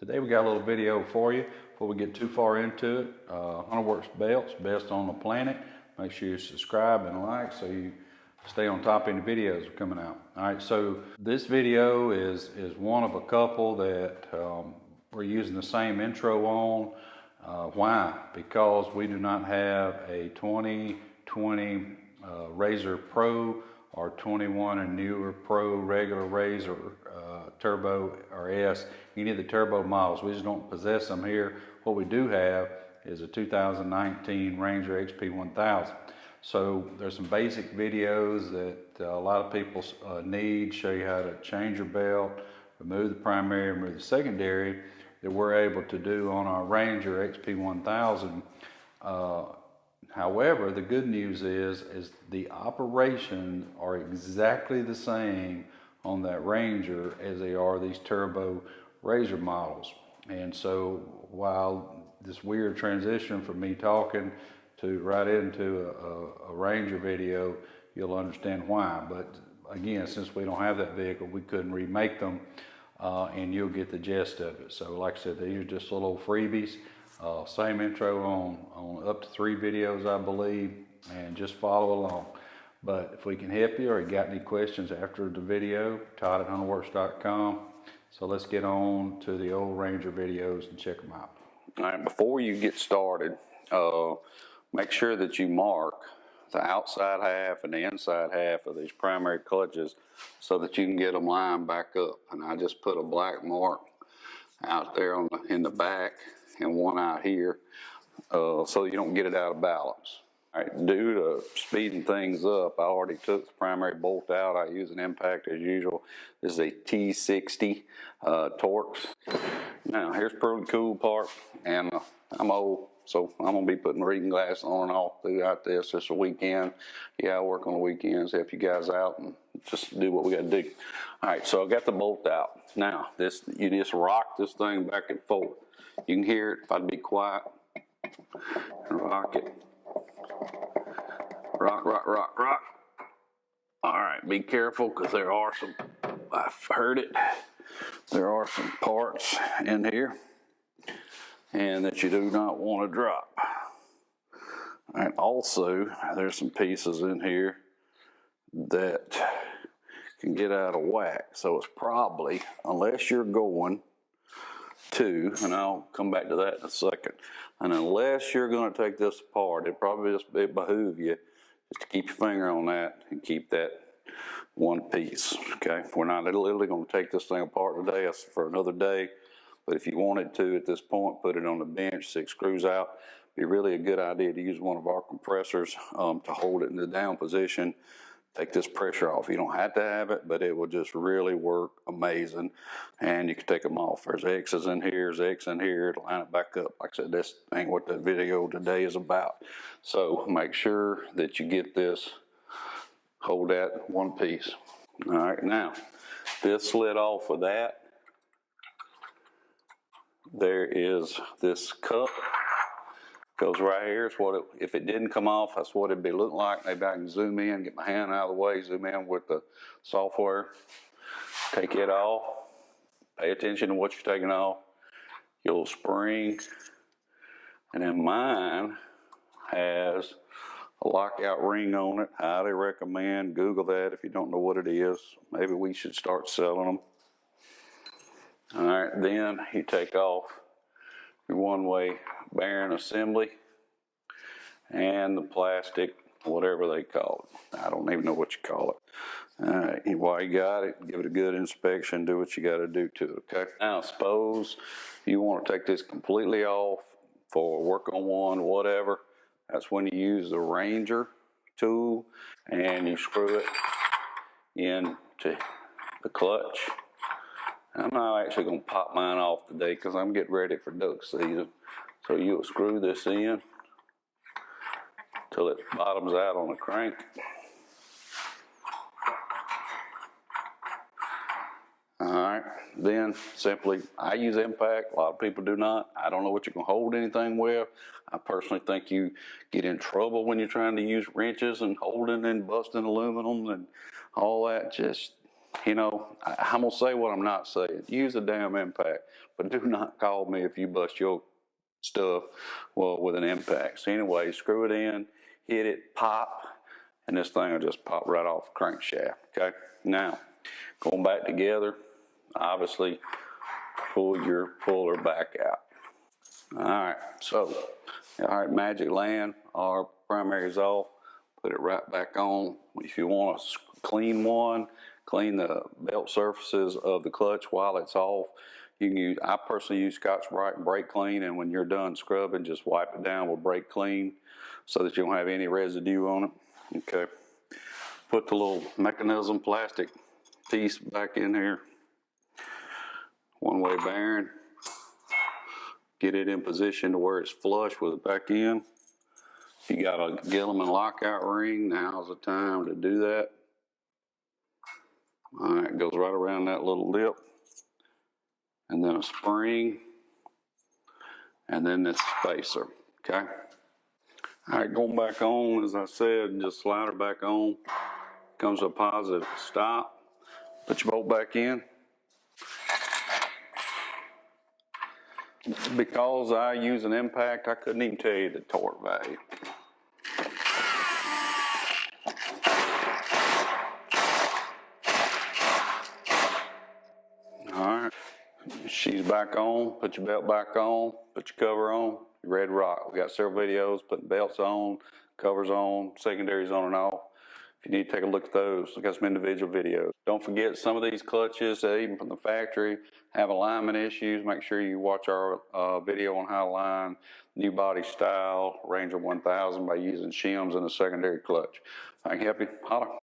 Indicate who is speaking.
Speaker 1: Today we got a little video for you before we get too far into it. Hunterworks belts, best on the planet. Make sure you subscribe and like so you stay on top of any videos coming out. All right, so this video is one of a couple that we're using the same intro on. Why? Because we do not have a 2020 RZR Pro or 21 and newer Pro regular RZR Turbo or S, any of the turbo models. We just don't possess them here. What we do have is a 2019 Ranger XP1000. So there's some basic videos that a lot of people need, show you how to change your belt, remove the primary, remove the secondary, that we're able to do on our Ranger XP1000. However, the good news is the operations are exactly the same on that Ranger as they are these turbo RZR models. And so while this weird transition from me talking to right into a Ranger video, you'll understand why. But again, since we don't have that vehicle, we couldn't remake them, and you'll get the gist of it. So like I said, these are just little freebies. Same intro on up to 3 videos, I believe, and just follow along. But if we can help you or you got any questions after the video, Todd at Hunterworks.com. So let's get on to the old Ranger videos and check them out.
Speaker 2: All right, before you get started, make sure that you mark the outside half and the inside half of these primary clutches so that you can get them lined back up. And I just put a black mark out there in the back and one out here so you don't get it out of balance. All right, due to speeding things up, I already took the primary bolt out. I use an impact as usual. This is a T60 Torx. Now, here's a pretty cool part, and I'm old, so I'm gonna be putting reading glasses on and all throughout this. Just a weekend. Yeah, I work on the weekends, help you guys out, and just do what we gotta do. All right, so I got the bolt out. Now, you just rock this thing back and forth. You can hear it if I'd be quiet. Rock it. Rock, rock, rock, rock. All right, be careful because there are some, I've heard it, there are some parts in here and that you do not want to drop. All right, also, there's some pieces in here that can get out of whack. So it's probably, unless you're going to, and I'll come back to that in a second, and unless you're going to take this apart, it probably just behoove you just to keep your finger on that and keep that one piece, okay? We're not literally going to take this thing apart today. That's for another day. But if you wanted to at this point, put it on the bench, 6 screws out. Be really a good idea to use one of our compressors to hold it in the down position. Take this pressure off. You don't have to have it, but it will just really work amazing. And you can take them off. There's X's in here, there's X in here to line it back up. Like I said, this ain't what the video today is about. So make sure that you get this, hold that one piece. All right, now, this slid off of that. There is this cup. Goes right here. It's what if it didn't come off, that's what it'd be looking like. Maybe I can zoom in, get my hand out of the way, zoom in with the software. Take it off. Pay attention to what you're taking off. Your little spring. And then mine has a lockout ring on it. Highly recommend. Google that if you don't know what it is. Maybe we should start selling them. All right, then you take off your one-way bearing assembly and the plastic, whatever they call it. I don't even know what you call it. All right, while you got it, give it a good inspection, do what you got to do to it, okay? Now, suppose you want to take this completely off for work on one, whatever. That's when you use the Ranger tool and you screw it into the clutch. I'm not actually going to pop mine off today because I'm getting ready for duck season. So you'll screw this in till it bottoms out on the crank. All right, then simply, I use impact. A lot of people do not. I don't know what you can hold anything with. I personally think you get in trouble when you're trying to use wrenches and holding and busting aluminum and all that. Just You know, I'm gonna say what I'm not saying. Use a damn impact, but do not call me if you bust your stuff, well, with an impact. So anyway, screw it in, hit it, pop, and this thing will just pop right off the crankshaft, okay? Now, going back together, obviously, pull your puller back out. All right, so, all right, magic land, our primary is off, put it right back on. If you want a clean one, clean the belt surfaces of the clutch while it's off. You can use, I personally use Scotch-Brite and brake clean, and when you're done scrubbing, just wipe it down with brake clean so that you don't have any residue on it. Okay. Put the little mechanism plastic piece back in here. One-way bearing. Get it in position to where it's flush with the back end. If you got a Gilliman lockout ring, now's the time to do that. All right, it goes right around that little lip. And then a spring. And then this spacer, okay? All right, going back on, as I said, just slide her back on. Comes to a positive stop. Put your bolt back in. Because I use an impact, I couldn't even tell you the torque value. All right, she's back on, put your belt back on, put your cover on, you're ready to rock. We got several videos, putting belts on, covers on, secondaries on and off. If you need to take a look at those, we got some individual videos. Don't forget some of these clutches, even from the factory, have alignment issues. Make sure you watch our video on how to align new body style Ranger 1000 by using shims in a secondary clutch. If I can help you, holler.